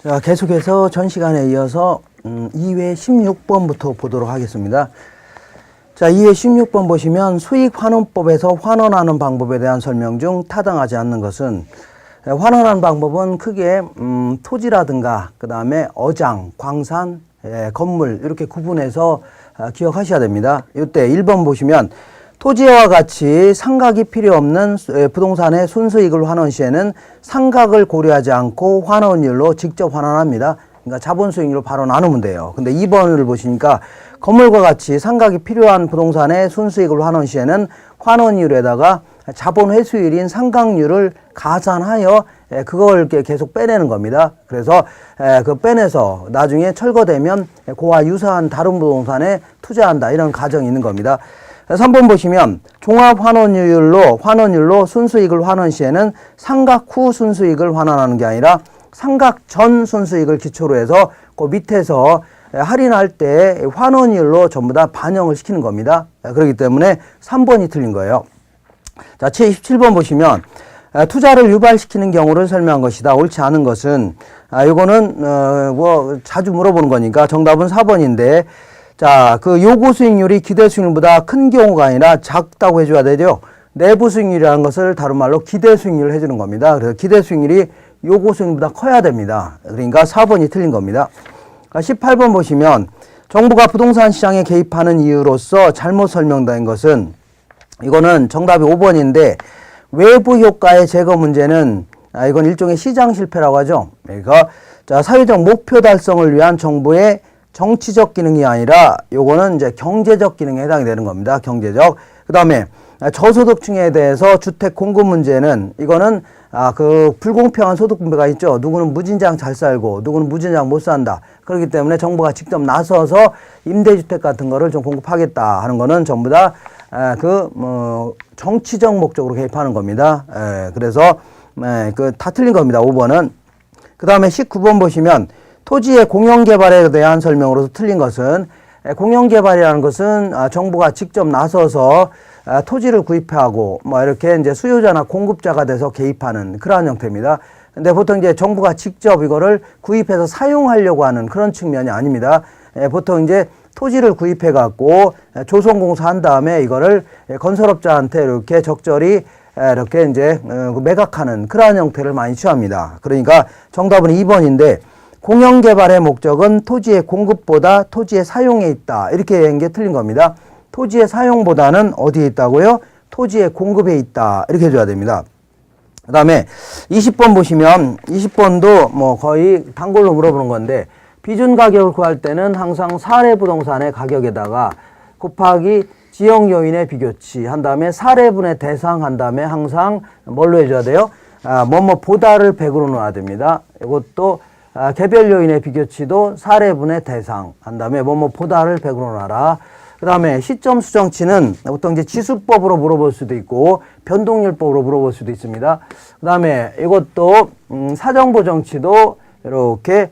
자, 계속해서 전 시간에 이어서 2회 16번부터 보도록 하겠습니다. 자, 2회 16번 보시면 수익환원법에서 환원하는 방법에 대한 설명 중 타당하지 않는 것은, 환원하는 방법은 크게 토지라든가 그 다음에 어장, 광산, 건물 이렇게 구분해서 기억하셔야 됩니다. 이때 1번 보시면 토지와 같이 상각이 필요 없는 부동산의 순수익을 환원 시에는 상각을 고려하지 않고 환원율로 직접 환원합니다. 그러니까 자본수익률로 바로 나누면 돼요. 근데 2번을 보시니까 건물과 같이 상각이 필요한 부동산의 순수익을 환원 시에는 환원율에다가 자본 회수율인 상각률을 가산하여 그걸 계속 빼내는 겁니다. 그래서 그 빼내서 나중에 철거되면 그와 유사한 다른 부동산에 투자한다, 이런 가정이 있는 겁니다. 3번 보시면 환원율로 순수익을 환원 시에는 상각 후 순수익을 환원하는 게 아니라 상각 전 순수익을 기초로 해서 그 밑에서 할인할 때 환원율로 전부 다 반영을 시키는 겁니다. 그렇기 때문에 3번이 틀린 거예요. 자, 77번 보시면 투자를 유발시키는 경우를 설명한 것이다. 옳지 않은 것은, 이거는 자주 물어보는 거니까 정답은 4번인데, 자, 그 요구 수익률이 기대 수익률보다 큰 경우가 아니라 작다고 해줘야 되죠. 내부 수익률이라는 것을 다른 말로 기대 수익률을 해주는 겁니다. 그래서 기대 수익률이 요구 수익률보다 커야 됩니다. 그러니까 4번이 틀린 겁니다. 18번 보시면 정부가 부동산 시장에 개입하는 이유로서 잘못 설명된 것은, 이거는 정답이 5번인데 외부 효과의 제거 문제는, 이건 일종의 시장 실패라고 하죠. 그러니까 자, 사회적 목표 달성을 위한 정부의 정치적 기능이 아니라 요거는 이제 경제적 기능에 해당이 되는 겁니다. 경제적. 그 다음에 저소득층에 대해서 주택 공급 문제는, 이거는 그 불공평한 소득 분배가 있죠. 누구는 무진장 잘 살고 누구는 무진장 못 산다. 그렇기 때문에 정부가 직접 나서서 임대주택 같은 거를 좀 공급하겠다 하는 거는 전부 다 정치적 목적으로 개입하는 겁니다. 그래서 다 틀린 겁니다. 5번은. 그 다음에 19번 보시면 토지의 공영개발에 대한 설명으로서 틀린 것은, 공영개발이라는 것은 정부가 직접 나서서 토지를 구입하고 이렇게 이제 수요자나 공급자가 돼서 개입하는 그러한 형태입니다. 근데 보통 이제 정부가 직접 이거를 구입해서 사용하려고 하는 그런 측면이 아닙니다. 보통 이제 토지를 구입해 갖고 조성공사 한 다음에 이거를 건설업자한테 이렇게 적절히 이렇게 이제 매각하는 그러한 형태를 많이 취합니다. 그러니까 정답은 2번인데, 공영개발의 목적은 토지의 공급보다 토지의 사용에 있다, 이렇게 한 게 틀린 겁니다. 토지의 사용보다는 어디에 있다고요? 토지의 공급에 있다, 이렇게 해줘야 됩니다. 그 다음에 20번 보시면, 20번도 거의 단골로 물어보는 건데, 비준 가격을 구할 때는 항상 사례 부동산의 가격에다가 곱하기 지역 요인의 비교치 한 다음에 사례분의 대상 한 다음에 항상 뭘로 해줘야 돼요? 보다를 100으로 넣어야 됩니다. 이것도 개별 요인의 비교치도 사례분의 대상 한 다음에 보다를 100으로 놔라. 그 다음에 시점 수정치는 보통 이제 지수법으로 물어볼 수도 있고 변동률법으로 물어볼 수도 있습니다. 그 다음에 이것도 사정보정치도 이렇게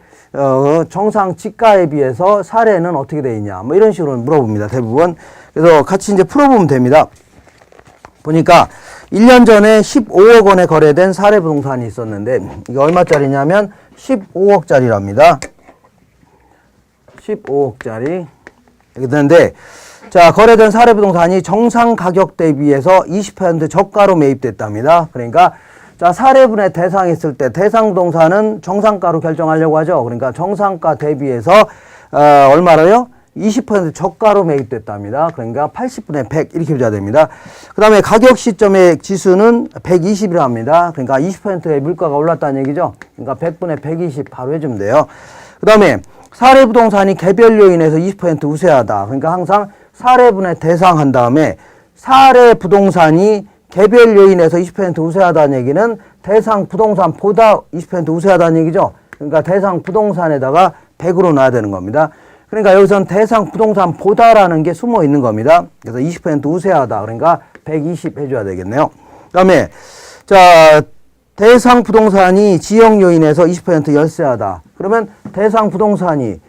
정상 지가에 비해서 사례는 어떻게 되어 있냐, 이런 식으로 물어봅니다. 대부분. 그래서 같이 이제 풀어보면 됩니다. 보니까 1년 전에 15억 원에 거래된 사례 부동산이 있었는데, 이게 얼마짜리냐면 15억짜리랍니다. 15억짜리. 그런데, 자, 거래된 사례 부동산이 정상 가격 대비해서 20% 저가로 매입됐답니다. 그러니까, 자, 사례분의 대상이 있을 때 대상 부동산은 정상가로 결정하려고 하죠. 그러니까 정상가 대비해서, 얼마로요? 20% 저가로 매입됐답니다. 그러니까 80분의 100 이렇게 해줘야 됩니다. 그 다음에 가격 시점의 지수는 120이라 합니다. 그러니까 20%의 물가가 올랐다는 얘기죠. 그러니까 100분의 120 바로 해주면 돼요. 그 다음에 사례 부동산이 개별 요인에서 20% 우세하다. 그러니까 항상 사례분의 대상 한 다음에 사례 부동산이 개별 요인에서 20% 우세하다는 얘기는 대상 부동산보다 20% 우세하다는 얘기죠. 그러니까 대상 부동산에다가 100으로 놔야 되는 겁니다. 그러니까 여기서는 대상 부동산보다라는 게 숨어 있는 겁니다. 그래서 20% 우세하다. 그러니까 120 해줘야 되겠네요. 그 다음에, 자, 대상 부동산이 지역 요인에서 20% 열세하다. 그러면 대상 부동산이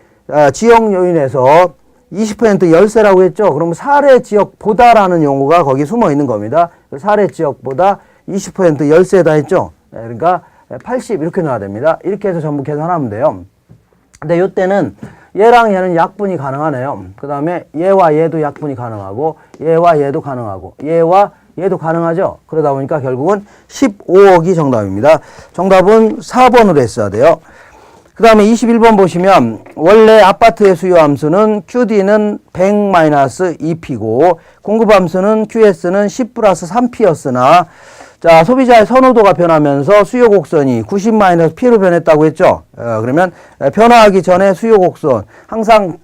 지역 요인에서 20% 열세라고 했죠. 그러면 사례 지역보다라는 용어가 거기 숨어 있는 겁니다. 사례 지역보다 20% 열세다 했죠. 그러니까 80 이렇게 넣어야 됩니다. 이렇게 해서 전부 계산하면 돼요. 근데 이때는 얘랑 얘는 약분이 가능하네요. 그 다음에 얘와 얘도 약분이 가능하고 얘와 얘도 가능하고 얘와 얘도 가능하죠. 그러다 보니까 결국은 15억이 정답입니다. 정답은 4번으로 했어야 돼요. 그 다음에 21번 보시면 원래 아파트의 수요 함수는 QD는 100-2P고 공급 함수는 QS는 10+3P였으나 자, 소비자의 선호도가 변하면서 수요 곡선이 90-P로 변했다고 했죠. 그러면 변화하기 전에 수요 곡선 항상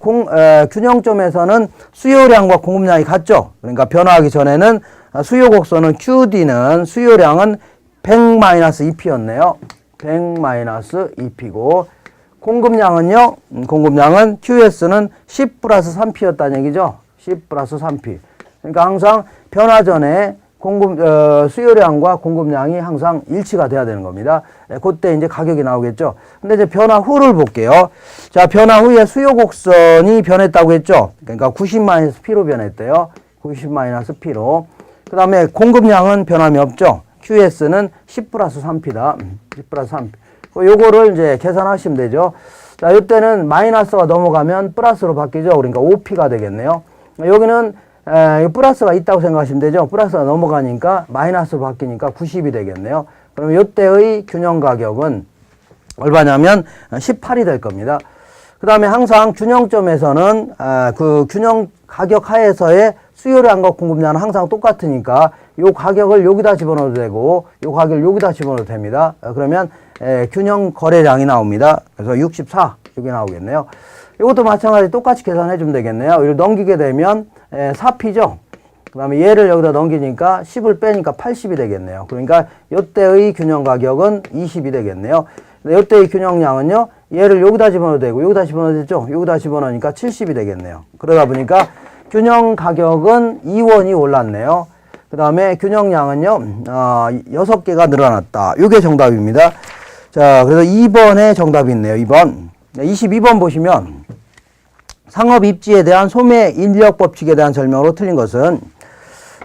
균형점에서는 수요량과 공급량이 같죠. 그러니까 변화하기 전에는 수요 곡선은 QD는 수요량은 100-2P였네요. 100-2P고 공급량은요. 공급량은 QS는 10+3P였다는 얘기죠. 10+3P. 그러니까 항상 변화 전에 수요량과 공급량이 항상 일치가 돼야 되는 겁니다. 그때 이제 가격이 나오겠죠. 근데 이제 변화 후를 볼게요. 자, 변화 후에 수요 곡선이 변했다고 했죠. 그러니까 90-P로 변했대요. 90-P로. 그 다음에 공급량은 변함이 없죠. QS는 10+3P다. 10+3P. 요거를 이제 계산하시면 되죠. 자, 이때는 마이너스가 넘어가면 플러스로 바뀌죠. 그러니까 5P가 되겠네요. 여기는 플러스가 있다고 생각하시면 되죠. 플러스가 넘어가니까 마이너스로 바뀌니까 90이 되겠네요. 그럼 이때의 균형 가격은 얼마냐면 18이 될 겁니다. 그 다음에 항상 균형점에서는 그 균형 가격 하에서의 수요량과 공급량은 항상 똑같으니까 요 가격을 여기다 집어넣어도 되고 요 가격을 여기다 집어넣어도 됩니다. 그러면 균형 거래량이 나옵니다. 그래서 64 여기 나오겠네요. 이것도 마찬가지 똑같이 계산해 주면 되겠네요. 이걸 넘기게 되면 4P죠. 그 다음에 얘를 여기다 넘기니까 10을 빼니까 80이 되겠네요. 그러니까 이때의 균형 가격은 20이 되겠네요. 이때의 균형량은요. 얘를 여기다 집어넣어도 되고 여기다 집어넣어도 되죠. 여기다 집어넣으니까 70이 되겠네요. 그러다 보니까 균형 가격은 2원이 올랐네요. 그 다음에 균형량은요. 6개가 늘어났다. 이게 정답입니다. 자, 그래서 2번에 정답이 있네요. 2번. 22번 보시면 상업 입지에 대한 소매 인력 법칙에 대한 설명으로 틀린 것은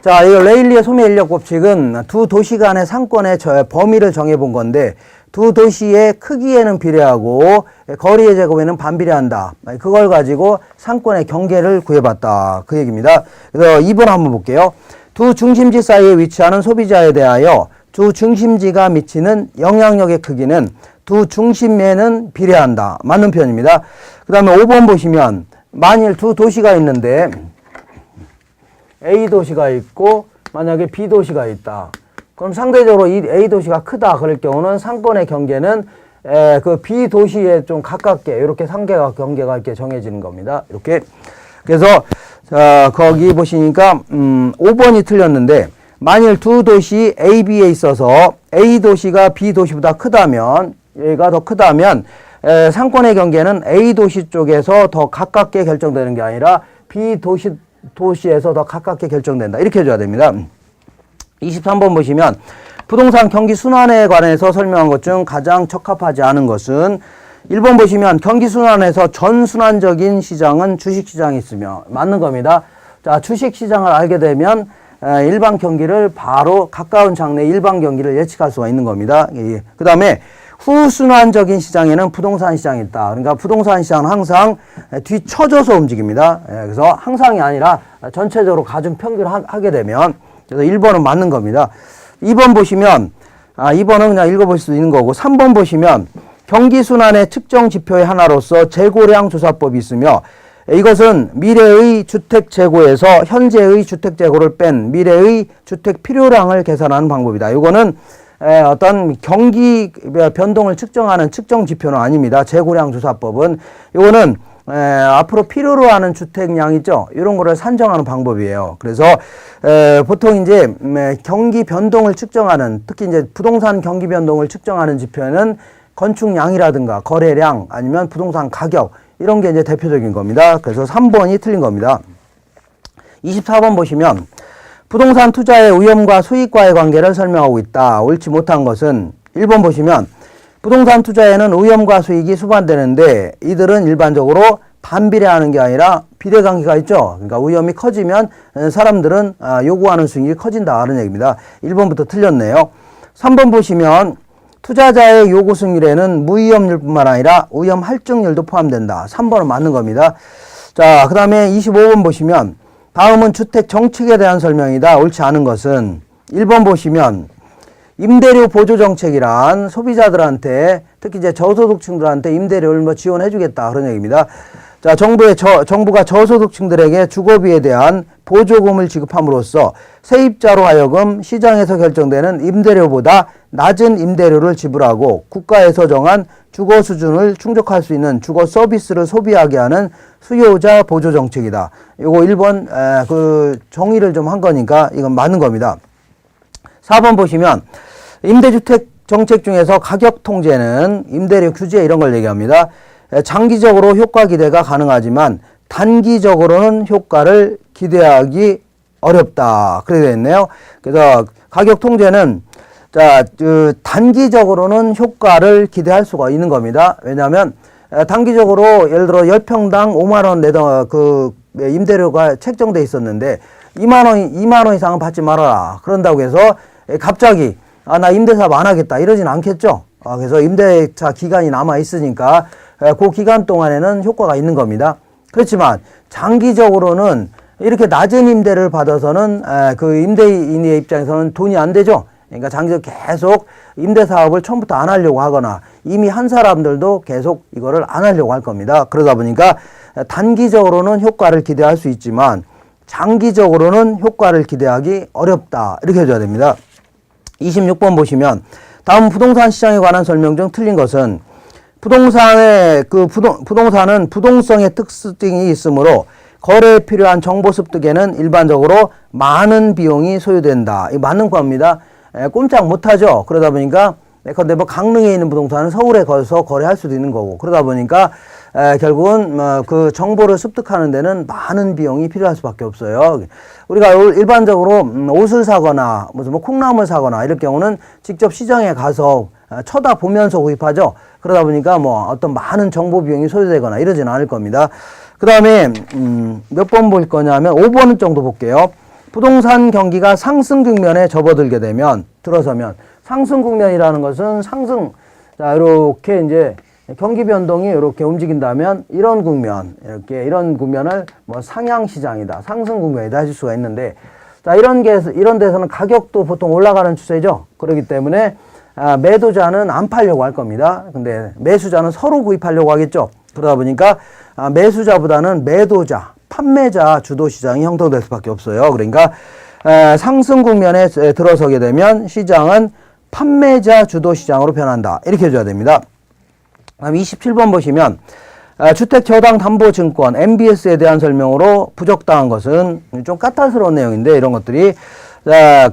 자, 이 레일리의 소매 인력 법칙은 두 도시 간의 상권의 범위를 정해 본 건데 두 도시의 크기에는 비례하고 거리의 제곱에는 반비례한다. 그걸 가지고 상권의 경계를 구해봤다. 그 얘기입니다. 그래서 2번 한번 볼게요. 두 중심지 사이에 위치하는 소비자에 대하여 두 중심지가 미치는 영향력의 크기는 두 중심에는 비례한다. 맞는 표현입니다. 그 다음에 5번 보시면 만일 두 도시가 있는데 A 도시가 있고 만약에 B 도시가 있다. 그럼 상대적으로 이 A 도시가 크다. 그럴 경우는 상권의 경계는 그 B 도시에 좀 가깝게 이렇게 상계가 경계가 이렇게 정해지는 겁니다. 이렇게. 그래서 거기 보시니까 5번이 틀렸는데 만일 두 도시 A, B에 있어서 A 도시가 B 도시보다 크다면 얘가 더 크다면 상권의 경계는 A 도시 쪽에서 더 가깝게 결정되는 게 아니라 B 도시에서 더 가깝게 결정된다. 이렇게 해줘야 됩니다. 23번 보시면 부동산 경기 순환에 관해서 설명한 것 중 가장 적합하지 않은 것은 1번 보시면 경기 순환에서 전순환적인 시장은 주식시장이 있으며 맞는 겁니다. 자, 주식시장을 알게 되면 일반 경기를 바로 가까운 장래 일반 경기를 예측할 수가 있는 겁니다. 그 다음에 후순환적인 시장에는 부동산 시장이 있다. 그러니까 부동산 시장은 항상 뒤쳐져서 움직입니다. 그래서 항상이 아니라 전체적으로 가중 평균을 하게 되면 그래서 1번은 맞는 겁니다. 2번 보시면 2번은 그냥 읽어볼 수 있는 거고 3번 보시면 경기순환의 특정 지표의 하나로서 재고량 조사법이 있으며 이것은 미래의 주택 재고에서 현재의 주택 재고를 뺀 미래의 주택 필요량을 계산하는 방법이다. 이거는 어떤 경기 변동을 측정하는 측정 지표는 아닙니다. 재고량 조사법은 이거는 앞으로 필요로 하는 주택량 있죠. 이런 거를 산정하는 방법이에요. 그래서 보통 이제 경기 변동을 측정하는 특히 이제 부동산 경기 변동을 측정하는 지표는 건축량이라든가 거래량 아니면 부동산 가격 이런 게 이제 대표적인 겁니다. 그래서 3번이 틀린 겁니다. 24번 보시면 부동산 투자의 위험과 수익과의 관계를 설명하고 있다. 옳지 못한 것은 1번 보시면 부동산 투자에는 위험과 수익이 수반되는데 이들은 일반적으로 반비례하는 게 아니라 비례관계가 있죠. 그러니까 위험이 커지면 사람들은 요구하는 수익이 커진다. 하는 얘기입니다. 1번부터 틀렸네요. 3번 보시면 투자자의 요구 승률에는 무위험률뿐만 아니라 위험 할증률도 포함된다. 3번은 맞는 겁니다. 자, 그 다음에 25번 보시면 다음은 주택 정책에 대한 설명이다. 옳지 않은 것은 1번 보시면 임대료 보조 정책이란 소비자들한테 특히 이제 저소득층들한테 임대료를 뭐 지원해 주겠다 그런 얘기입니다. 자, 정부가 저소득층들에게 주거비에 대한 보조금을 지급함으로써 세입자로 하여금 시장에서 결정되는 임대료보다 낮은 임대료를 지불하고 국가에서 정한 주거 수준을 충족할 수 있는 주거 서비스를 소비하게 하는 수요자 보조 정책이다. 요거 1번 그 정의를 좀 한 거니까 이건 맞는 겁니다. 4번 보시면 임대주택 정책 중에서 가격 통제는 임대료 규제 이런 걸 얘기합니다. 장기적으로 효과 기대가 가능하지만 단기적으로는 효과를 기대하기 어렵다. 그렇게 되어 있네요. 그래서 가격 통제는 자, 단기적으로는 효과를 기대할 수가 있는 겁니다. 왜냐하면 단기적으로 예를 들어 10평당 5만 원 내던 그 임대료가 책정돼 있었는데 2만 원 이상은 받지 말아라. 그런다고 해서 갑자기 나 임대사업 안 하겠다 이러진 않겠죠. 그래서 임대차 기간이 남아 있으니까 그 기간 동안에는 효과가 있는 겁니다. 그렇지만 장기적으로는 이렇게 낮은 임대를 받아서는 그 임대인의 입장에서는 돈이 안 되죠. 그러니까 장기적으로 계속 임대사업을 처음부터 안 하려고 하거나 이미 한 사람들도 계속 이거를 안 하려고 할 겁니다. 그러다 보니까 단기적으로는 효과를 기대할 수 있지만 장기적으로는 효과를 기대하기 어렵다. 이렇게 해줘야 됩니다. 26번 보시면 다음 부동산 시장에 관한 설명 중 틀린 것은 부동산의 부동산은 부동성의 특징이 있으므로 거래에 필요한 정보 습득에는 일반적으로 많은 비용이 소요된다. 이거 맞는 겁니다. 꼼짝 못하죠. 그러다 보니까 근데 뭐 강릉에 있는 부동산은 서울에 가서 거래할 수도 있는 거고 그러다 보니까 결국은 그 정보를 습득하는 데는 많은 비용이 필요할 수밖에 없어요. 우리가 일반적으로 옷을 사거나 무슨 뭐 콩나물 사거나 이럴 경우는 직접 시장에 가서 쳐다보면서 구입하죠. 그러다 보니까 뭐 어떤 많은 정보 비용이 소요되거나 이러지는 않을 겁니다. 그 다음에 몇 번 볼 거냐면 5번 정도 볼게요. 부동산 경기가 상승 국면에 접어들게 되면 들어서면 상승 국면이라는 것은 상승 자 이렇게 이제 경기 변동이 이렇게 움직인다면 이런 국면 이런 국면을 뭐 상향 시장이다 상승 국면이다 하실 수가 있는데 자 이런 데서는 가격도 보통 올라가는 추세죠. 그렇기 때문에 매도자는 안 팔려고 할 겁니다. 근데 매수자는 서로 구입하려고 하겠죠. 그러다 보니까 매수자보다는 매도자 판매자 주도 시장이 형성될 수밖에 없어요. 그러니까 상승 국면에 들어서게 되면 시장은 판매자 주도 시장으로 변한다. 이렇게 해줘야 됩니다. 다음 27번 보시면 주택저당담보증권 MBS에 대한 설명으로 부적당한 것은 좀 까탈스러운 내용인데 이런 것들이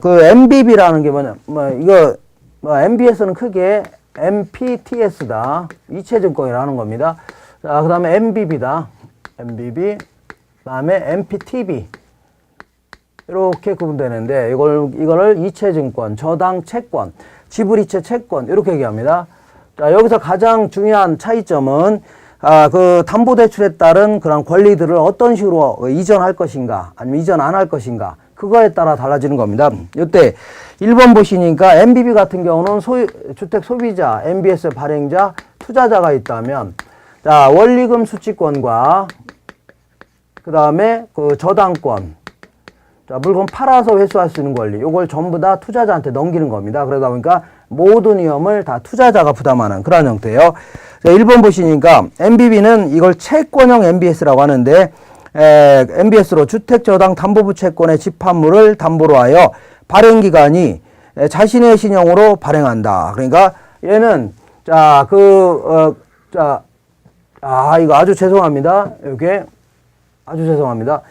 그 MBB라는 게 뭐냐 MBS는 크게 MPTS다. 이체증권이라는 겁니다. 자, 그 다음에 MBB다. MBB 그 다음에 MPTB 이렇게 구분되는데 이거를 이체증권, 저당채권, 지불이체 채권 이렇게 얘기합니다. 자, 여기서 가장 중요한 차이점은 그 담보대출에 따른 그런 권리들을 어떤 식으로 이전할 것인가 아니면 이전 안 할 것인가 그거에 따라 달라지는 겁니다. 이때 1번 보시니까 MBB 같은 경우는 주택 소비자, MBS 발행자, 투자자가 있다면 자, 원리금 수취권과 그 다음에 그 저당권 자, 물건 팔아서 회수할 수 있는 권리 이걸 전부 다 투자자한테 넘기는 겁니다. 그러다 보니까 모든 위험을 다 투자자가 부담하는 그런 형태예요. 자, 1번 보시니까 MBB는 이걸 채권형 MBS라고 하는데 MBS로 주택저당담보부 채권의 집합물을 담보로 하여 발행기관이 자신의 신용으로 발행한다. 그러니까 얘는 이거 아주 죄송합니다. 이게 아주 죄송합니다.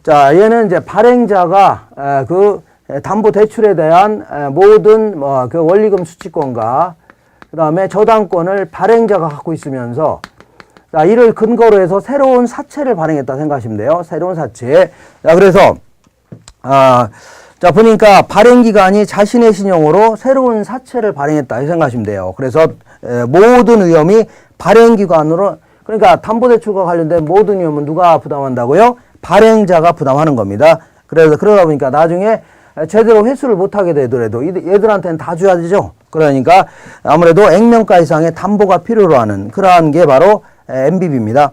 자, 얘는 이제 발행자가 그 담보대출에 대한 모든 그 원리금 수취권과 그 다음에 저당권을 발행자가 갖고 있으면서 자, 이를 근거로 해서 새로운 사채를 발행했다 생각하시면 돼요. 새로운 사채. 자, 그래서 자, 보니까 발행기관이 자신의 신용으로 새로운 사채를 발행했다 생각하시면 돼요. 그래서 모든 위험이 발행기관으로 그러니까 담보대출과 관련된 모든 위험은 누가 부담한다고요? 발행자가 부담하는 겁니다. 그래서 그러다 보니까 나중에 제대로 회수를 못하게 되더라도 얘들한테는 다 줘야 되죠. 그러니까 아무래도 액면가 이상의 담보가 필요로 하는 그러한 게 바로 MBB입니다.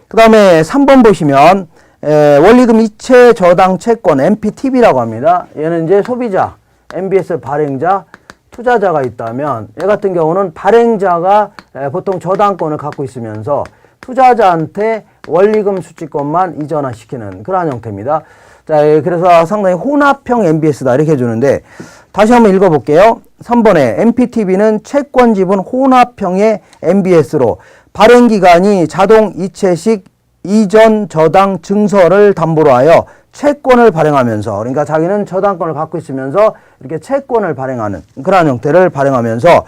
그 다음에 3번 보시면 원리금 이체 저당 채권 MPTB라고 합니다. 얘는 이제 소비자, MBS 발행자, 투자자가 있다면 얘 같은 경우는 발행자가 보통 저당권을 갖고 있으면서 투자자한테 원리금 수취권만 이전화시키는 그러한 형태입니다. 자, 그래서 상당히 혼합형 MBS다 이렇게 해주는데 다시 한번 읽어볼게요. 3번에 MPTB는 채권 지분 혼합형의 MBS로 발행기관이 자동 이체식 이전 저당 증서를 담보로 하여 채권을 발행하면서 그러니까 자기는 저당권을 갖고 있으면서 이렇게 채권을 발행하는 그러한 형태를 발행하면서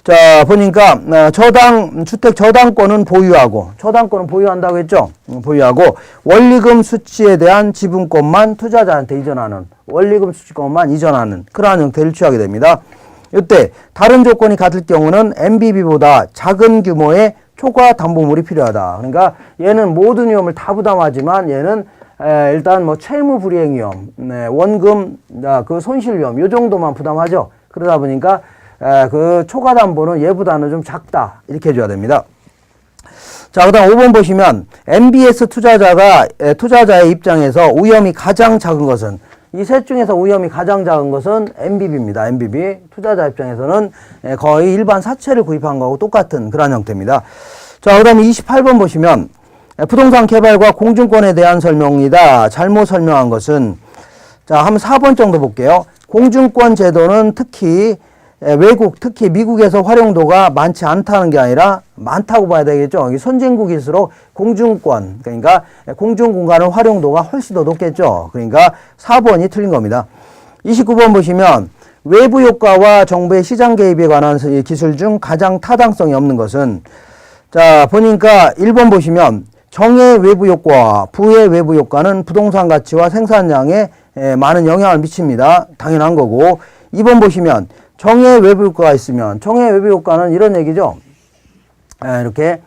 자 보니까 주택 저당권은 보유하고 저당권은 보유한다고 했죠. 보유하고 원리금 수취에 대한 지분권만 투자자한테 이전하는 원리금 수취권만 이전하는 그러한 형태를 취하게 됩니다. 이때 다른 조건이 같을 경우는 MBB보다 작은 규모의 초과 담보물이 필요하다. 그러니까 얘는 모든 위험을 다 부담하지만 얘는 일단 뭐 채무 불이행 위험, 원금 그 손실 위험 요 정도만 부담하죠. 그러다 보니까 그 초과 담보는 얘보다는 좀 작다 이렇게 해줘야 됩니다. 자, 그다음 5번 보시면 MBS 투자자의 입장에서 위험이 가장 작은 것은 이 셋 중에서 위험이 가장 작은 것은 MBB입니다. MBB 투자자 입장에서는 거의 일반 사채를 구입한 거하고 똑같은 그런 형태입니다. 자, 그다음에 28번 보시면 부동산 개발과 공증권에 대한 설명이다. 잘못 설명한 것은 자, 한번 4번 정도 볼게요. 공증권 제도는 특히 특히 미국에서 활용도가 많지 않다는 게 아니라 많다고 봐야 되겠죠. 선진국일수록 공증권, 그러니까 공중공간의 활용도가 훨씬 더 높겠죠. 그러니까 4번이 틀린 겁니다. 29번 보시면 외부 효과와 정부의 시장 개입에 관한 기술 중 가장 타당성이 없는 것은 자, 보니까 1번 보시면 정의 외부 효과와 부의 외부 효과는 부동산 가치와 생산량에 많은 영향을 미칩니다. 당연한 거고 2번 보시면 정의 외부 효과가 있으면 정의 외부 효과는 이런 얘기죠. 이렇게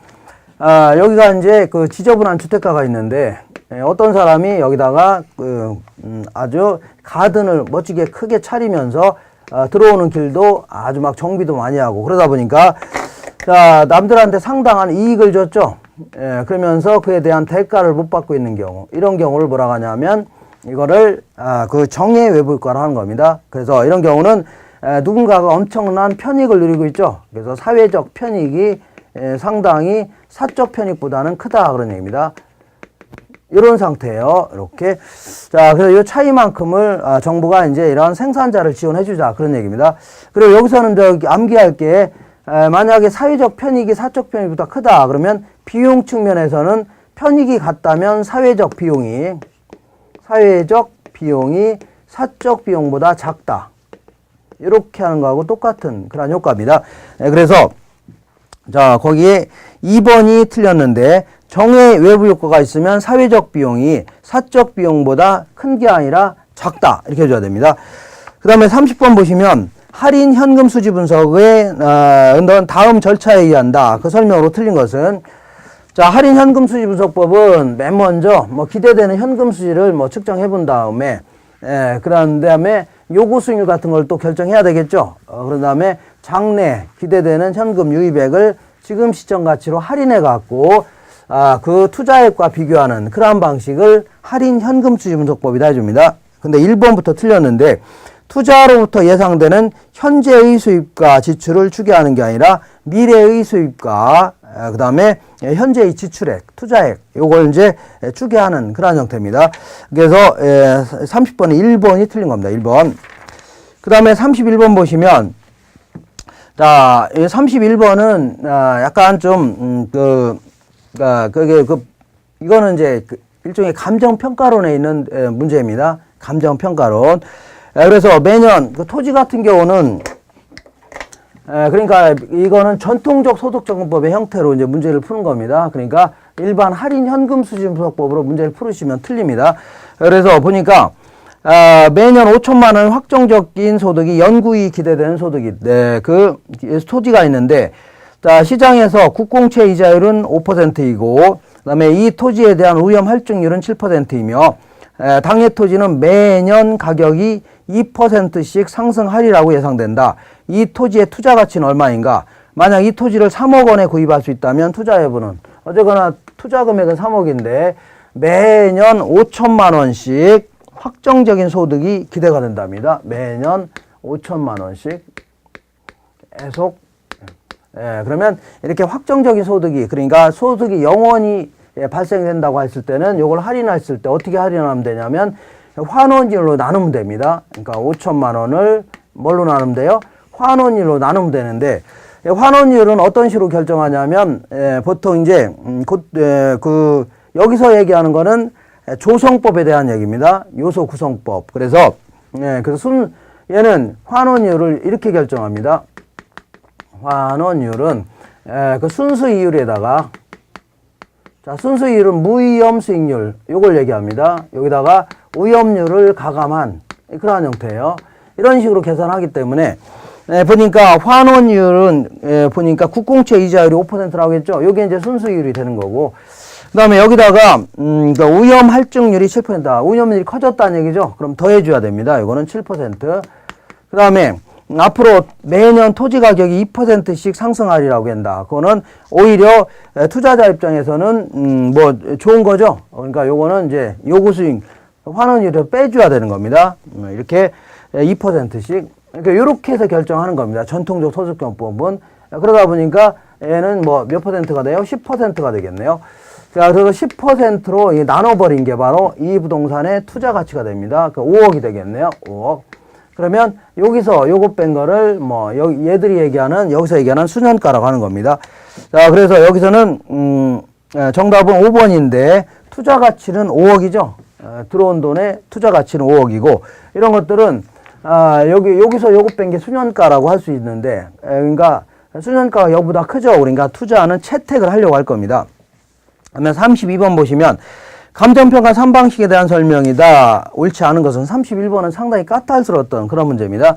여기가 이제 그 지저분한 주택가가 있는데 어떤 사람이 여기다가 아주 가든을 멋지게 크게 차리면서 들어오는 길도 아주 막 정비도 많이 하고 그러다 보니까 자 남들한테 상당한 이익을 줬죠. 그러면서 그에 대한 대가를 못 받고 있는 경우 이런 경우를 뭐라고 하냐면 이거를 그 정의 외부 효과를 하는 겁니다. 그래서 이런 경우는 누군가가 엄청난 편익을 누리고 있죠. 그래서 사회적 편익이 상당히 사적 편익보다는 크다 그런 얘기입니다. 이런 상태예요. 이렇게. 자, 그래서 이 차이만큼을 정부가 이제 이런 생산자를 지원해 주자 그런 얘기입니다. 그리고 여기서는 암기할 게 만약에 사회적 편익이 사적 편익보다 크다 그러면 비용 측면에서는 편익이 같다면 사회적 비용이 사적 비용보다 작다. 이렇게 하는 거하고 똑같은 그런 효과입니다. 그래서 자 거기에 2번이 틀렸는데 정의 외부 효과가 있으면 사회적 비용이 사적 비용보다 큰 게 아니라 작다 이렇게 해줘야 됩니다. 그 다음에 30번 보시면 할인 현금 수지 분석의 다음 절차에 의한다. 그 설명으로 틀린 것은 자 할인 현금 수지 분석법은 맨 먼저 기대되는 현금 수지를 측정해 본 다음에 그런 다음에 요구 수익률 같은 걸 또 결정해야 되겠죠. 그런 다음에 장래 기대되는 현금 유입액을 지금 시점 가치로 할인해 갖고 그 투자액과 비교하는 그러한 방식을 할인 현금 수지 분석법이다 해줍니다. 근데 1번부터 틀렸는데 투자로부터 예상되는 현재의 수입과 지출을 추계하는 게 아니라 미래의 수입과 그 다음에 현재의 지출액, 투자액 요걸 이제 추계하는 그런 형태입니다. 그래서 30번에 1번이 틀린 겁니다. 1번. 그 다음에 31번 보시면 자 31번은 약간 좀 이거는 이제 일종의 감정평가론에 있는 문제입니다. 감정평가론. 그래서 매년 그 토지 같은 경우는 그러니까 이거는 전통적 소득적용법의 형태로 이제 문제를 푸는 겁니다. 그러니까 일반 할인 현금 수지 분석법으로 문제를 풀으시면 틀립니다. 그래서 보니까 매년 5천만 원 확정적인 소득이 연구이 기대되는 소득이 그 토지가 있는데 자 시장에서 국공채 이자율은 5%이고 그다음에 이 토지에 대한 위험 할증률은 7%이며 당해 토지는 매년 가격이 2%씩 상승하리라고 예상된다. 이 토지의 투자 가치는 얼마인가? 만약 이 토지를 3억 원에 구입할 수 있다면 투자 여부는, 어쨌거나 투자 금액은 3억인데 매년 5천만 원씩 확정적인 소득이 기대가 된답니다. 매년 5천만 원씩 계속. 그러면 이렇게 확정적인 소득이, 그러니까 소득이 영원히 발생된다고 했을 때는 이걸 할인했을 때 어떻게 할인하면 되냐면 환원율로 나누면 됩니다. 그러니까 5천만 원을 뭘로 나누면 돼요? 환원율로 나누면 되는데, 환원율은 어떤 식으로 결정하냐면 보통 이제 여기서 얘기하는 거는 조성법에 대한 얘기입니다. 요소 구성법. 그래서 얘는 환원율을 이렇게 결정합니다. 환원율은 그 순수 이율에다가, 자, 순수 이율은 무위험 수익률, 요걸 얘기합니다. 여기다가 위험률을 가감한 그러한 형태예요. 이런 식으로 계산하기 때문에 보니까 환원율은 보니까 국공채 이자율이 5%라고 했죠. 요게 이제 순수 이율이 되는 거고, 그 다음에 여기다가 그 위험 할증률이 7%다. 위험률이 커졌다는 얘기죠. 그럼 더해줘야 됩니다. 이거는 7%. 그 다음에 앞으로 매년 토지 가격이 2%씩 상승하리라고 한다. 그거는 오히려 투자자 입장에서는 뭐 좋은 거죠. 그러니까 요거는 이제 요구 수익 환원율을 빼줘야 되는 겁니다. 이렇게 2%씩. 그러니까 이렇게 해서 결정하는 겁니다. 전통적 소득경법은. 그러다 보니까 얘는 뭐 몇 퍼센트가 돼요? 10%가 되겠네요. 자, 그래서 10%로 나눠버린 게 바로 이 부동산의 투자 가치가 됩니다. 그 5억이 되겠네요. 5억. 그러면 여기서 요거 뺀 거를 뭐 얘들이 얘기하는, 여기서 얘기하는 수년가라고 하는 겁니다. 자, 그래서 여기서는 정답은 5번인데 투자 가치는 5억이죠. 들어온 돈의 투자 가치는 5억이고, 이런 것들은 여기서 요거 뺀 게 수년가라고 할 수 있는데, 그러니까 수년가가 여보다 크죠. 그러니까 투자하는 채택을 하려고 할 겁니다. 그러면 32번 보시면 감정평가 3방식에 대한 설명이다. 옳지 않은 것은 31번은 상당히 까탈스러웠던 그런 문제입니다.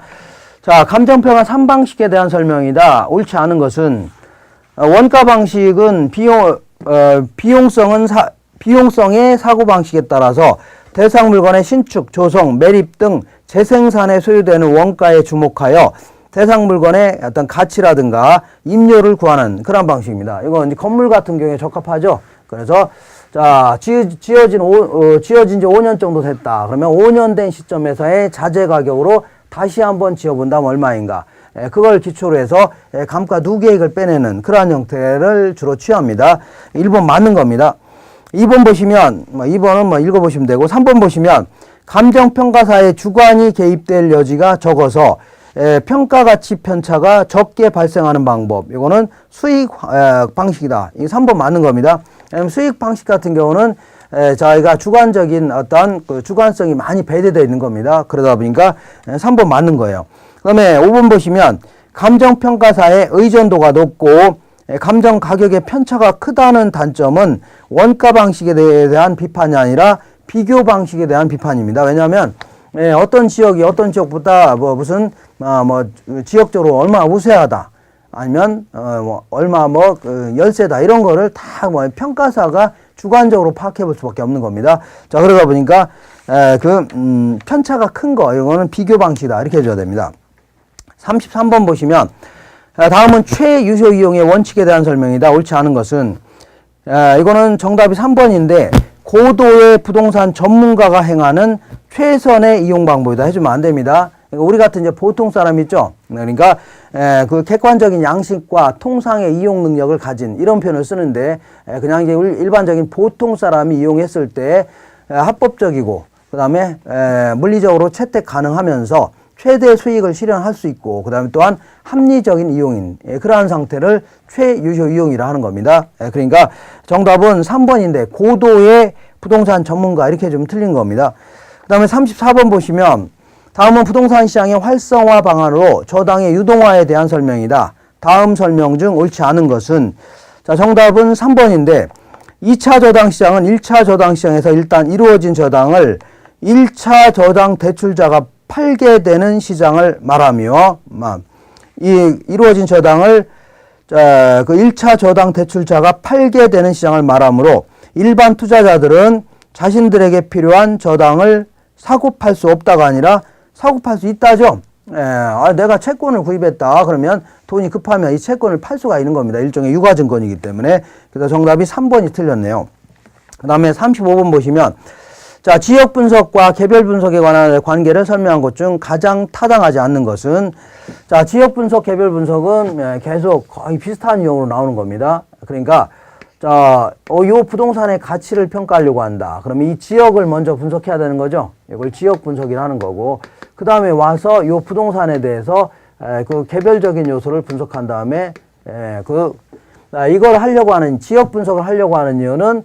자, 감정평가 3방식에 대한 설명이다. 옳지 않은 것은 원가 방식은 비용성의 사고방식에 따라서 대상 물건의 신축, 조성, 매립 등 재생산에 소요되는 원가에 주목하여 대상 물건의 어떤 가치라든가 임료를 구하는 그런 방식입니다. 이건 이제 건물 같은 경우에 적합하죠. 그래서 자, 지어진 지 5년 정도 됐다. 그러면 5년 된 시점에서의 자재 가격으로 다시 한번 지어본다면 얼마인가. 그걸 기초로 해서 감가 누계액을 빼내는 그러한 형태를 주로 취합니다. 1번 맞는 겁니다. 2번 보시면, 2번은 읽어보시면 되고, 3번 보시면 감정평가사의 주관이 개입될 여지가 적어서 평가가치 편차가 적게 발생하는 방법. 이거는 수익 방식이다. 이 3번 맞는 겁니다. 수익 방식 같은 경우는 저희가 주관적인 어떤 그 주관성이 많이 배제되어 있는 겁니다. 그러다 보니까 3번 맞는 거예요. 그 다음에 5번 보시면 감정평가사의 의존도가 높고 감정 가격의 편차가 크다는 단점은 원가 방식에 대한 비판이 아니라 비교 방식에 대한 비판입니다. 왜냐하면 어떤 지역이 어떤 지역보다 무슨 지역적으로 얼마나 우세하다, 아니면 얼마 열세다, 이런 거를 다 평가사가 주관적으로 파악해 볼 수밖에 없는 겁니다. 자, 그러다 보니까 편차가 큰 거, 이거는 비교 방식이다, 이렇게 해줘야 됩니다. 33번 보시면 다음은 최유효 이용의 원칙에 대한 설명이다. 옳지 않은 것은, 이거는 정답이 3번인데 고도의 부동산 전문가가 행하는 최선의 이용 방법이다 해주면 안 됩니다. 그러니까 우리 같은 이제 보통 사람 있죠. 그러니까 그 객관적인 양식과 통상의 이용 능력을 가진, 이런 표현을 쓰는데, 그냥 이제 일반적인 보통 사람이 이용했을 때 합법적이고 그 다음에 물리적으로 채택 가능하면서 최대 수익을 실현할 수 있고, 그 다음에 또한 합리적인 이용인, 그러한 상태를 최유효 이용이라 하는 겁니다. 그러니까 정답은 3번인데 고도의 부동산 전문가, 이렇게 좀 틀린 겁니다. 그 다음에 34번 보시면 다음은 부동산 시장의 활성화 방안으로 저당의 유동화에 대한 설명이다. 다음 설명 중 옳지 않은 것은, 자, 정답은 3번인데 2차 저당 시장은 1차 저당 시장에서 일단 이루어진 저당을 1차 저당 대출자가 팔게 되는 시장을 말하며, 이루어진 저당을 그 1차 저당 대출자가 팔게 되는 시장을 말하므로 일반 투자자들은 자신들에게 필요한 저당을 사고 팔 수 없다가 아니라 사고 팔 수 있다죠. 내가 채권을 구입했다. 그러면 돈이 급하면 이 채권을 팔 수가 있는 겁니다. 일종의 유가증권이기 때문에. 그래서 정답이 3번이 틀렸네요. 그 다음에 35번 보시면 자, 지역 분석과 개별 분석에 관한 관계를 설명한 것 중 가장 타당하지 않는 것은 자, 지역 분석, 개별 분석은 계속 거의 비슷한 유형으로 나오는 겁니다. 그러니까 자, 요 부동산의 가치를 평가하려고 한다. 그러면 이 지역을 먼저 분석해야 되는 거죠. 이걸 지역 분석이라 하는 거고, 그 다음에 와서 요 부동산에 대해서 그 개별적인 요소를 분석한 다음에 이걸 하려고 하는 지역 분석을 하려고 하는 이유는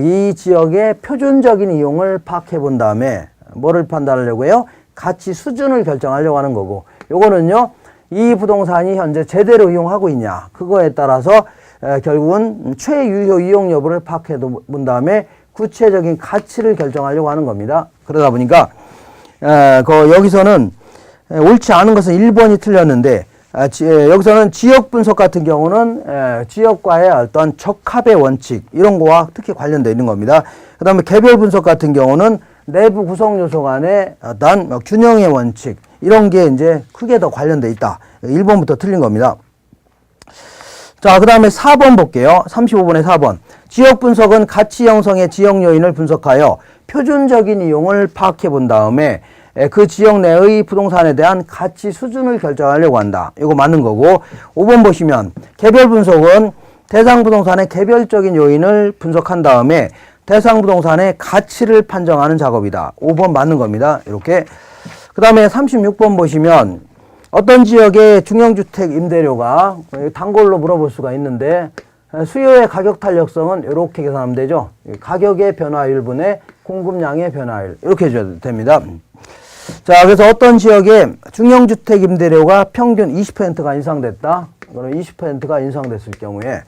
이 지역의 표준적인 이용을 파악해 본 다음에 뭐를 판단하려고 해요? 가치 수준을 결정하려고 하는 거고, 요거는요, 이 부동산이 현재 제대로 이용하고 있냐, 그거에 따라서 결국은 최유효 이용 여부를 파악해 본 다음에 구체적인 가치를 결정하려고 하는 겁니다. 그러다 보니까 여기서는 옳지 않은 것은 1번이 틀렸는데 여기서는 지역 분석 같은 경우는 지역과의 어떤 적합의 원칙 이런 거와 특히 관련되어 있는 겁니다. 그 다음에 개별 분석 같은 경우는 내부 구성 요소 간의 어떤 균형의 원칙 이런 게 이제 크게 더 관련되어 있다. 1번부터 틀린 겁니다. 자, 그 다음에 4번 볼게요. 35번에 4번. 지역 분석은 가치 형성의 지역 요인을 분석하여 표준적인 이용을 파악해 본 다음에 그 지역 내의 부동산에 대한 가치 수준을 결정하려고 한다. 이거 맞는 거고, 5번 보시면 개별 분석은 대상 부동산의 개별적인 요인을 분석한 다음에 대상 부동산의 가치를 판정하는 작업이다. 5번 맞는 겁니다. 이렇게. 그 다음에 36번 보시면 어떤 지역의 중형주택 임대료가 단골로 물어볼 수가 있는데 수요의 가격 탄력성은 이렇게 계산하면 되죠. 가격의 변화율분의 공급량의 변화율 이렇게 해줘야 됩니다. 자, 그래서 어떤 지역의 중형주택 임대료가 평균 20%가 인상됐다. 그럼 20%가 인상됐을 경우에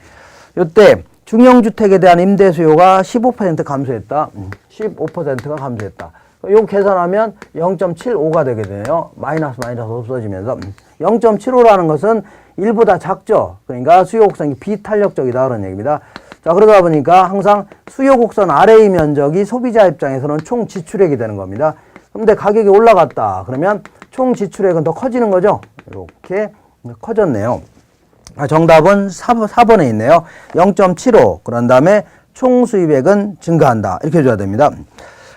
이때 중형주택에 대한 임대 수요가 15% 감소했다. 15%가 감소했다. 요거 계산하면 0.75가 되게 되네요. 마이너스 없어지면서 0.75라는 것은 1보다 작죠. 그러니까 수요 곡선이 비탄력적이다 그런 얘기입니다. 자, 그러다 보니까 항상 수요 곡선 아래의 면적이 소비자 입장에서는 총 지출액이 되는 겁니다. 근데 가격이 올라갔다. 그러면 총 지출액은 더 커지는 거죠. 이렇게 커졌네요. 정답은 4번에 있네요. 0.75. 그런 다음에 총 수입액은 증가한다. 이렇게 해줘야 됩니다.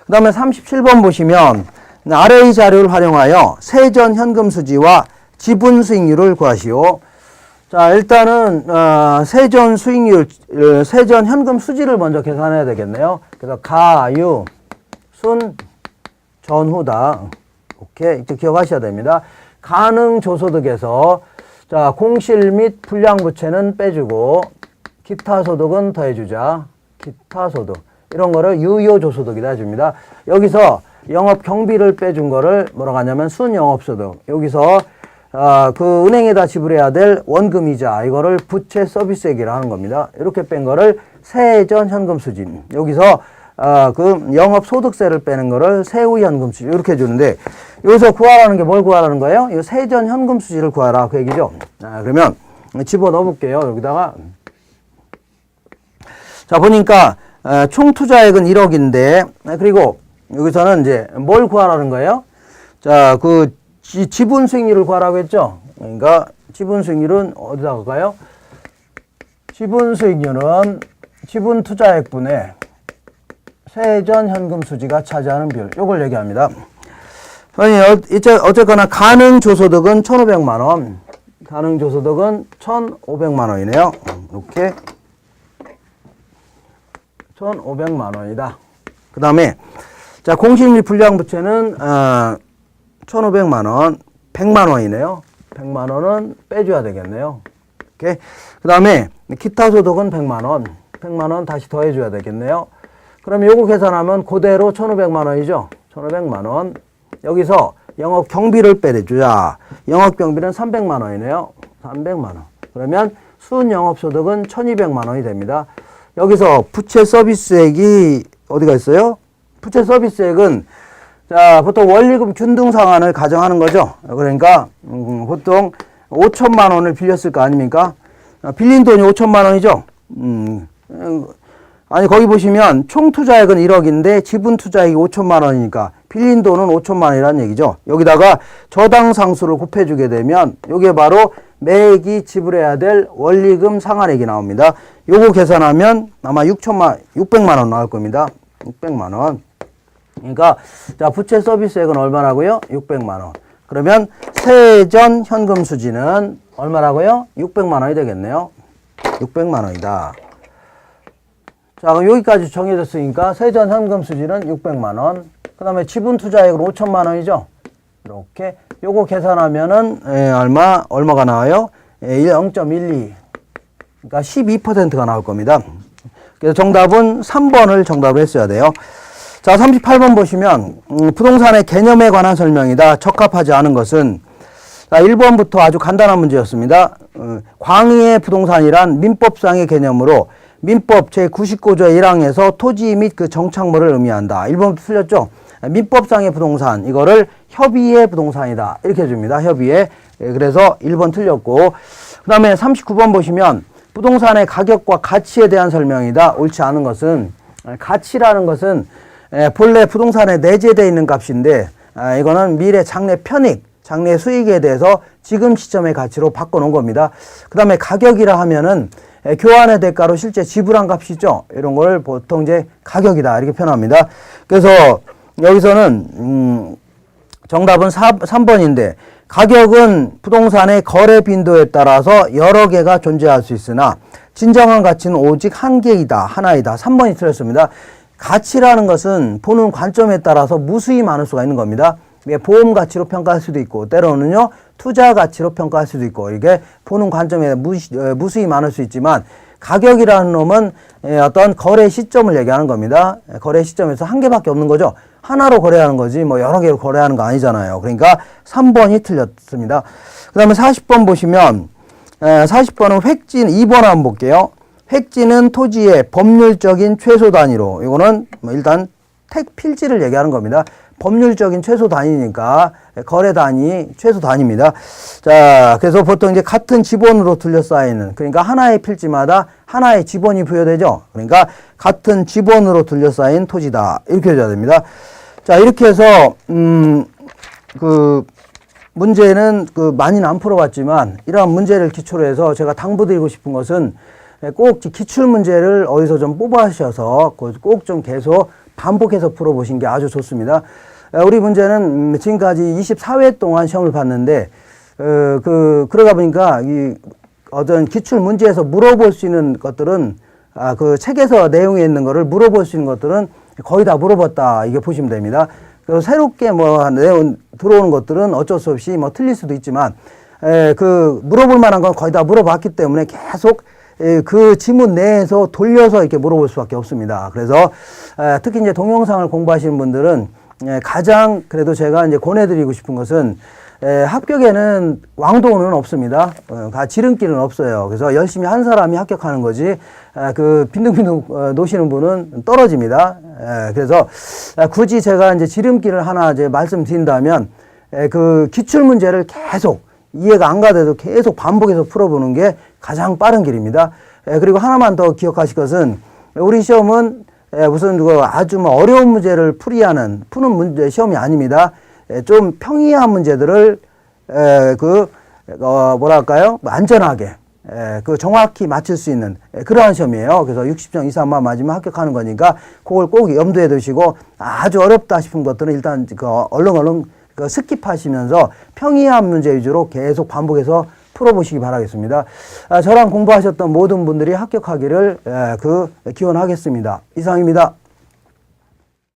그 다음에 37번 보시면 아래의 자료를 활용하여 세전 현금 수지와 지분 수익률을 구하시오. 자, 일단은 세전 수익률, 세전 현금 수지를 먼저 계산해야 되겠네요. 그래서 가유, 순, 전후다. 오케이, 이렇게 기억하셔야 됩니다. 가능 조소득에서 자, 공실 및 불량부채는 빼주고 기타 소득은 더해주자. 기타 소득. 이런 거를 유효조소득이다 해줍니다. 여기서 영업 경비를 빼준 거를 뭐라고 하냐면 순영업소득. 여기서 그 은행에다 지불해야 될 원금이자 이거를 부채 서비스액이라 하는 겁니다. 이렇게 뺀 거를 세전 현금 수진. 여기서 그 영업소득세를 빼는 거를 세후 현금 수지 이렇게 해주는데 여기서 구하라는 게 뭘 구하라는 거예요? 이 세전 현금 수지를 구하라 그 얘기죠. 그러면 집어넣어 볼게요. 여기다가 자, 보니까 총 투자액은 1억인데, 그리고 여기서는 이제 뭘 구하라는 거예요? 자, 그 지분 수익률을 구하라고 했죠? 그러니까 지분 수익률은 어디다 갈까요? 지분 수익률은 지분 투자액분의 세전 현금 수지가 차지하는 비율. 요걸 얘기합니다. 아니, 어쨌거나 가능 조소득은 1,500만 원. 가능 조소득은 1,500만 원이네요. 이렇게. 1,500만 원이다. 그 다음에, 자, 공실 및 불량부채는, 1,500만 원, 100만 원이네요. 100만 원은 빼줘야 되겠네요. 이렇게. 그 다음에, 기타 소득은 100만 원. 100만 원 다시 더해줘야 되겠네요. 그럼 요거 계산하면 그대로 1,500만 원이죠. 1,500만 원. 여기서 영업 경비를 빼주자. 영업 경비는 300만 원이네요. 300만 원. 그러면 순 영업 소득은 1,200만 원이 됩니다. 여기서 부채 서비스액이 어디가 있어요? 부채 서비스액은 자, 보통 원리금 균등 상환을 가정하는 거죠. 그러니까 보통 5천만 원을 빌렸을 거 아닙니까? 빌린 돈이 5천만 원이죠. 아니 거기 보시면 총 투자액은 1억인데 지분 투자액이 5천만 원이니까 빌린 돈은 5천만 원이라는 얘기죠. 여기다가 저당 상수를 곱해주게 되면 이게 바로 매액이 지불해야 될 원리금 상환액이 나옵니다. 요거 계산하면 아마 600만 원 나올 겁니다. 600만 원. 그러니까 자 부채 서비스액은 얼마라고요? 600만 원. 그러면 세전 현금 수지는 얼마라고요? 600만 원이 되겠네요. 600만 원이다. 자, 그럼 여기까지 정해졌으니까 세전 현금 수지는 600만 원. 그 다음에 지분 투자액은 5천만 원이죠. 이렇게 요거 계산하면은 얼마가 나와요? 0.12. 그러니까 12%가 나올 겁니다. 그래서 정답은 3번을 정답을 했어야 돼요. 자, 38번 보시면 부동산의 개념에 관한 설명이다. 적합하지 않은 것은 자, 1번부터 아주 간단한 문제였습니다. 광의의 부동산이란 민법상의 개념으로 민법 제99조 1항에서 토지 및 그 정착물을 의미한다. 1번부터 틀렸죠? 민법상의 부동산, 이거를 협의의 부동산이다. 이렇게 해줍니다. 협의의. 그래서 1번 틀렸고, 그 다음에 39번 보시면 부동산의 가격과 가치에 대한 설명이다. 옳지 않은 것은, 가치라는 것은 본래 부동산에 내재되어 있는 값인데, 이거는 미래 장래 편익, 장래 수익에 대해서 지금 시점의 가치로 바꿔놓은 겁니다. 그 다음에 가격이라 하면은 교환의 대가로 실제 지불한 값이죠. 이런 걸 보통 이제 가격이다. 이렇게 표현합니다. 그래서 여기서는, 정답은 3번인데, 가격은 부동산의 거래 빈도에 따라서 여러 개가 존재할 수 있으나, 진정한 가치는 오직 한 개이다. 하나이다. 3번이 틀렸습니다. 가치라는 것은 보는 관점에 따라서 무수히 많을 수가 있는 겁니다. 보험 가치로 평가할 수도 있고, 때로는요, 투자 가치로 평가할 수도 있고, 이게 보는 관점에 무수히 많을 수 있지만, 가격이라는 놈은 어떤 거래 시점을 얘기하는 겁니다. 거래 시점에서 한 개밖에 없는 거죠. 하나로 거래하는 거지, 뭐 여러 개로 거래하는 거 아니잖아요. 그러니까 3번이 틀렸습니다. 그 다음에 40번 보시면, 40번은 획진, 2번 한번 볼게요. 획진은 토지의 법률적인 최소 단위로, 이거는 뭐 일단 필지를 얘기하는 겁니다. 법률적인 최소 단위니까 거래 단위 최소 단위입니다. 자, 그래서 보통 이제 같은 지번으로 둘러싸이는, 그러니까 하나의 필지마다 하나의 지번이 부여되죠. 그러니까 같은 지번으로 둘러싸인 토지다. 이렇게 해줘야 됩니다. 자, 이렇게 해서 그 문제는 많이는 안 풀어봤지만 이러한 문제를 기초로 해서 제가 당부드리고 싶은 것은 꼭 기출 문제를 어디서 좀 뽑아셔서 꼭 좀 계속 반복해서 풀어보신 게 아주 좋습니다. 우리 문제는 지금까지 24회 동안 시험을 봤는데, 그러다 보니까 어떤 기출 문제에서 물어볼 수 있는 것들은, 그 책에서 내용에 있는 거를 물어볼 수 있는 것들은 거의 다 물어봤다. 이게 보시면 됩니다. 그리고 새롭게 뭐 내용 들어오는 것들은 어쩔 수 없이 뭐 틀릴 수도 있지만, 물어볼 만한 건 거의 다 물어봤기 때문에 계속 그 지문 내에서 돌려서 이렇게 물어볼 수밖에 없습니다. 그래서 특히 이제 동영상을 공부하시는 분들은 가장 그래도 제가 이제 권해드리고 싶은 것은 합격에는 왕도는 없습니다. 지름길은 없어요. 그래서 열심히 한 사람이 합격하는 거지, 빈둥빈둥 노시는 분은 떨어집니다. 그래서 굳이 제가 이제 지름길을 하나 이제 말씀드린다면, 그 기출 문제를 계속 이해가 안 가더라도 계속 반복해서 풀어보는 게 가장 빠른 길입니다. 그리고 하나만 더 기억하실 것은, 우리 시험은 무슨 아주 뭐 어려운 문제를 푸는 문제 시험이 아닙니다. 좀 평이한 문제들을 뭐랄까요? 안전하게 정확히 맞출 수 있는 그러한 시험이에요. 그래서 60점 이상만 맞으면 합격하는 거니까 그걸 꼭 염두에 두시고, 아주 어렵다 싶은 것들은 일단 얼른 스킵하시면서 평이한 문제 위주로 계속 반복해서 풀어보시기 바라겠습니다. 저랑 공부하셨던 모든 분들이 합격하기를 기원하겠습니다. 이상입니다.